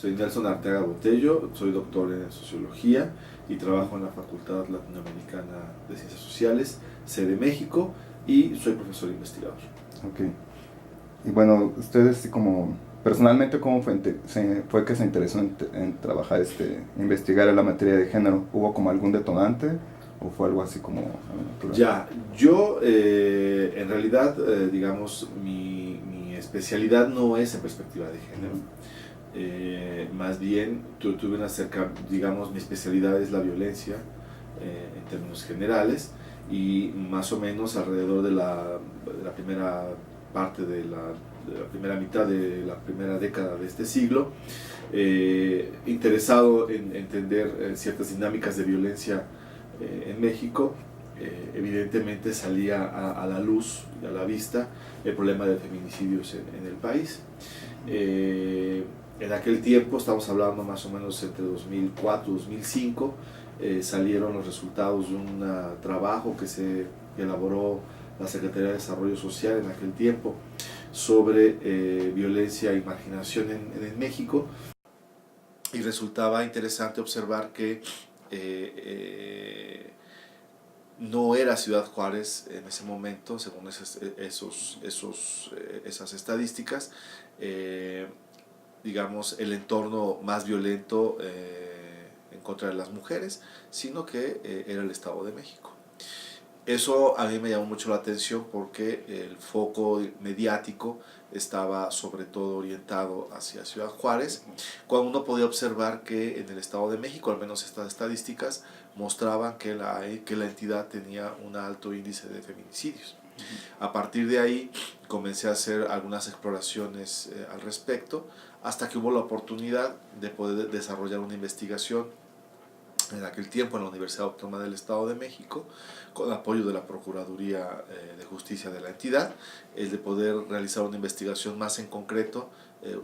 Soy Nelson Arteaga Botello, soy doctor en Sociología y trabajo en la Facultad Latinoamericana de Ciencias Sociales, sede México, y soy profesor investigador. Ok. Y bueno, ustedes como personalmente, ¿cómo fue que se interesó en trabajar, investigar en la materia de género? ¿Hubo como algún detonante o fue algo así como natural? Ya, yo en realidad, digamos, mi especialidad no es en perspectiva de género. Más bien tuve una digamos, mi especialidad es la violencia en términos generales, y más o menos alrededor de la primera parte de la primera mitad de la primera década de este siglo, interesado en entender ciertas dinámicas de violencia en México. Evidentemente salía a la luz y a la vista el problema de feminicidios en el país. En aquel tiempo, estamos hablando más o menos entre 2004 y 2005, salieron los resultados de un trabajo que se elaboró la Secretaría de Desarrollo Social en aquel tiempo sobre violencia y marginación en México, y resultaba interesante observar que no era Ciudad Juárez en ese momento, según esas estadísticas, digamos, el entorno más violento en contra de las mujeres, sino que era el Estado de México. Eso a mí me llamó mucho la atención porque el foco mediático estaba sobre todo orientado hacia Ciudad Juárez, cuando uno podía observar que en el Estado de México, al menos estas estadísticas, mostraban que la entidad tenía un alto índice de feminicidios. A partir de ahí comencé a hacer algunas exploraciones al respecto, hasta que hubo la oportunidad de poder desarrollar una investigación en aquel tiempo en la Universidad Autónoma del Estado de México, con el apoyo de la Procuraduría de Justicia de la entidad, el de poder realizar una investigación más en concreto,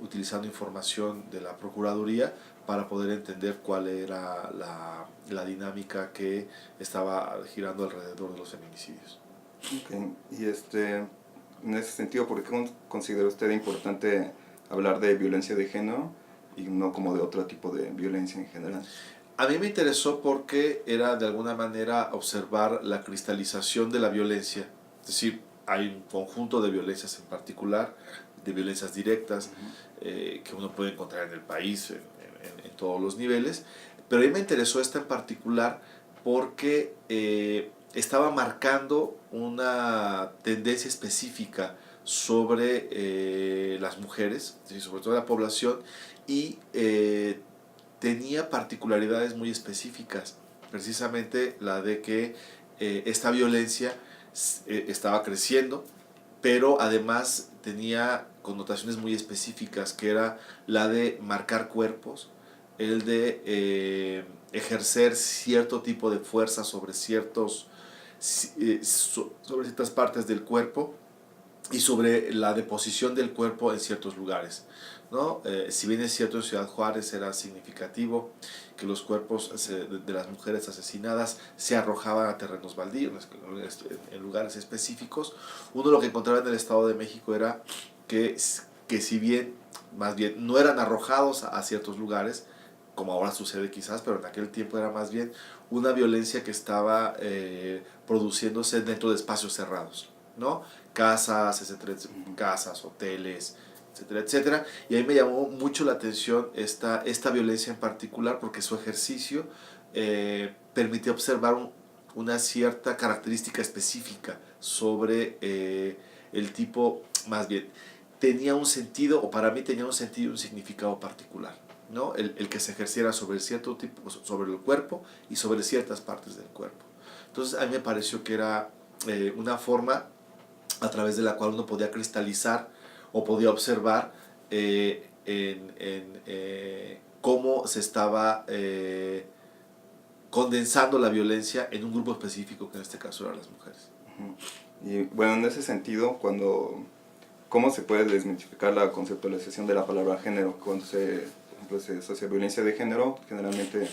utilizando información de la Procuraduría para poder entender cuál era la dinámica que estaba girando alrededor de los feminicidios. Okay. Y en ese sentido, ¿por qué considera usted importante hablar de violencia de género y no como de otro tipo de violencia en general? A mí me interesó porque era de alguna manera observar la cristalización de la violencia, es decir, hay un conjunto de violencias en particular, de violencias directas, que uno puede encontrar en el país en todos los niveles, pero a mí me interesó esta en particular porque estaba marcando una tendencia específica sobre las mujeres, sobre toda la población, y tenía particularidades muy específicas, precisamente la de que esta violencia estaba creciendo, pero además tenía connotaciones muy específicas, que era la de marcar cuerpos, el de ejercer cierto tipo de fuerza sobre ciertas partes del cuerpo, y sobre la deposición del cuerpo en ciertos lugares, ¿no? Si bien es cierto, en Ciudad Juárez era significativo que los cuerpos de las mujeres asesinadas se arrojaban a terrenos baldíos, en lugares específicos, uno lo que encontraba en el Estado de México era que si bien, más bien, no eran arrojados a ciertos lugares, como ahora sucede quizás, pero en aquel tiempo era más bien una violencia que estaba produciéndose dentro de espacios cerrados, ¿no? Casas, etcétera, casas, hoteles, etcétera, etcétera. Y a mí me llamó mucho la atención esta violencia en particular, porque su ejercicio permitía observar una cierta característica específica sobre el tipo, más bien, tenía un sentido, o para mí tenía un sentido y un significado particular, ¿no? El que se ejerciera sobre cierto tipo, sobre el cuerpo y sobre ciertas partes del cuerpo. Entonces a mí me pareció que era una forma a través de la cual uno podía cristalizar o podía observar cómo se estaba condensando la violencia en un grupo específico, que en este caso eran las mujeres. Y bueno, en ese sentido, ¿cómo se puede desmitificar la conceptualización de la palabra género? Cuando se asocia violencia de género, generalmente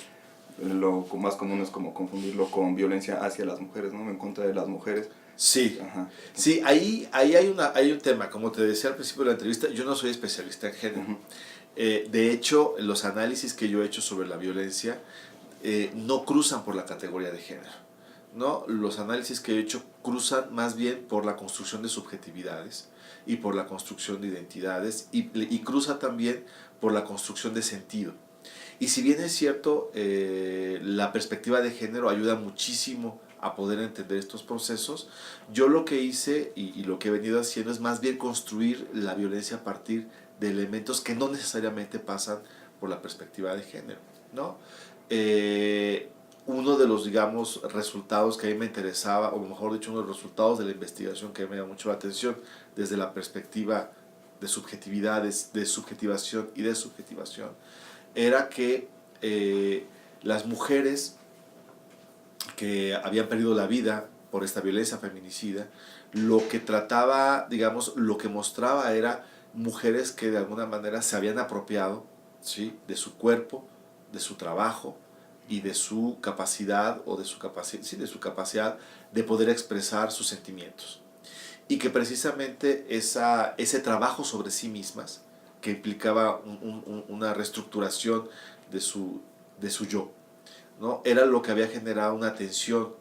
lo más común es como confundirlo con violencia hacia las mujeres, ¿no? En contra de las mujeres. Sí, Ajá. Sí, ahí hay un tema, como te decía al principio de la entrevista, yo no soy especialista en género. De hecho, los análisis que yo he hecho sobre la violencia no cruzan por la categoría de género, ¿no? Los análisis que he hecho cruzan más bien por la construcción de subjetividades y por la construcción de identidades y cruza también por la construcción de sentido. Y si bien es cierto, la perspectiva de género ayuda muchísimo a poder entender estos procesos, yo lo que hice y lo que he venido haciendo es más bien construir la violencia a partir de elementos que no necesariamente pasan por la perspectiva de género, ¿no? Uno de los, digamos, resultados que a mí me interesaba, o mejor dicho, uno de los resultados de la investigación que me llama mucho la atención desde la perspectiva de subjetividades, de subjetivación y de subjetivación, era que las mujeres que habían perdido la vida por esta violencia feminicida, lo que trataba, digamos, lo que mostraba era mujeres que de alguna manera se habían apropiado, ¿sí?, de su cuerpo, de su trabajo y de su capacidad o de su capacidad, sí, de su capacidad de poder expresar sus sentimientos. Y que precisamente ese trabajo sobre sí mismas, que implicaba una reestructuración de su yo, ¿no?, era lo que había generado una tensión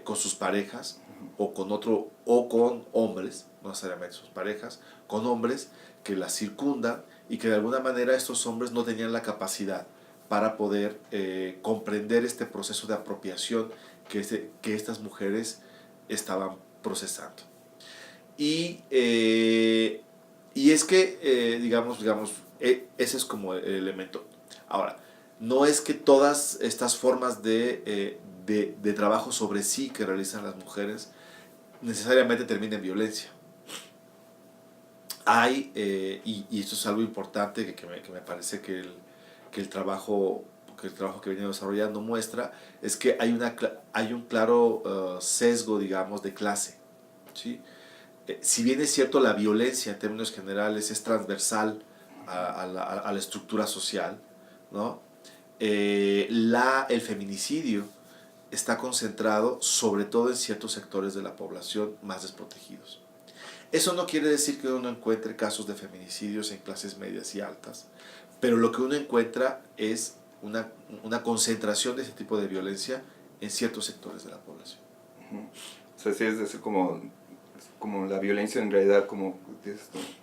con sus parejas o con hombres, no necesariamente sus parejas, con hombres que las circundan y que de alguna manera estos hombres no tenían la capacidad para poder comprender este proceso de apropiación que estas mujeres estaban procesando. Y es que, digamos, ese es como el elemento. Ahora, no es que todas estas formas de trabajo sobre sí que realizan las mujeres necesariamente terminen en violencia. Hay, y esto es algo importante que me parece que el trabajo que viene desarrollando muestra, es que hay un claro sesgo, digamos, de clase, ¿sí? Si bien es cierto, la violencia en términos generales es transversal a la estructura social, ¿no? El feminicidio está concentrado sobre todo en ciertos sectores de la población más desprotegidos. Eso no quiere decir que uno encuentre casos de feminicidios en clases medias y altas, pero lo que uno encuentra es una concentración de ese tipo de violencia en ciertos sectores de la población. O sea, sí, es decir, como la violencia en realidad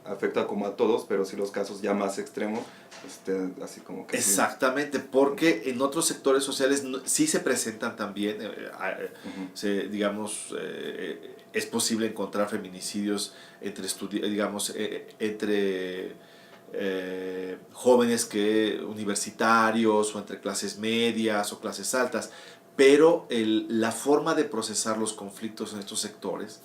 afecta como a todos, pero sí los casos ya más extremos, así como que... Exactamente, porque en otros sectores sociales sí se presentan también, digamos, es posible encontrar feminicidios entre jóvenes universitarios o entre clases medias o clases altas, pero la forma de procesar los conflictos en estos sectores,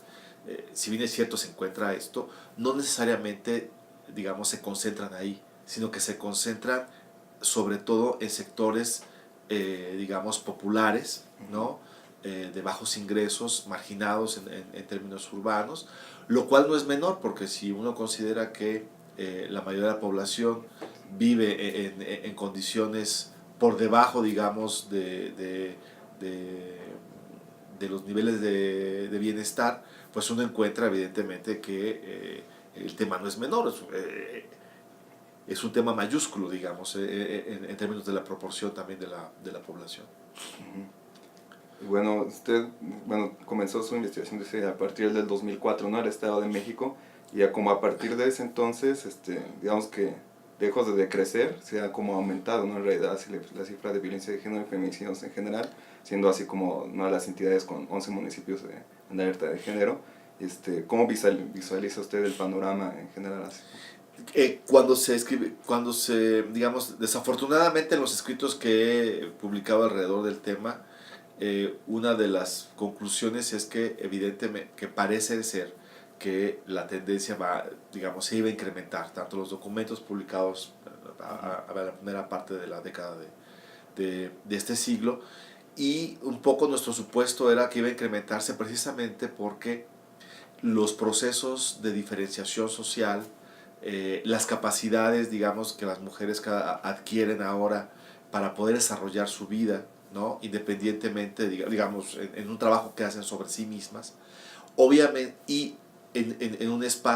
si bien es cierto se encuentra esto, no necesariamente, digamos, se concentran ahí, sino que se concentran sobre todo en sectores, digamos, populares, ¿no? De bajos ingresos, marginados en términos urbanos, lo cual no es menor, porque si uno considera que la mayoría de la población vive en condiciones por debajo, digamos, de los niveles de bienestar, pues uno encuentra evidentemente que el tema no es menor, es un tema mayúsculo, digamos, en términos de la proporción también de la población. Bueno, usted comenzó su investigación a partir del 2004, ¿no?, el Estado de México, y ya como a partir de ese entonces, digamos que lejos de decrecer, se ha como aumentado, ¿no?, en realidad la cifra de violencia de género y feminicidios en general, siendo así como una de las entidades con 11 municipios en alerta de género. ¿Cómo visualiza usted el panorama en general así? Digamos, desafortunadamente en los escritos que he publicado alrededor del tema, una de las conclusiones es que evidentemente que parece ser que la tendencia se iba a incrementar, tanto los documentos publicados a la primera parte de la década de este siglo, y un poco nuestro supuesto era que iba a incrementarse precisamente porque los procesos de diferenciación social, las capacidades, digamos, que las mujeres adquieren ahora para poder desarrollar su vida, ¿no?, independientemente, digamos, en un trabajo que hacen sobre sí mismas, obviamente, y en un espacio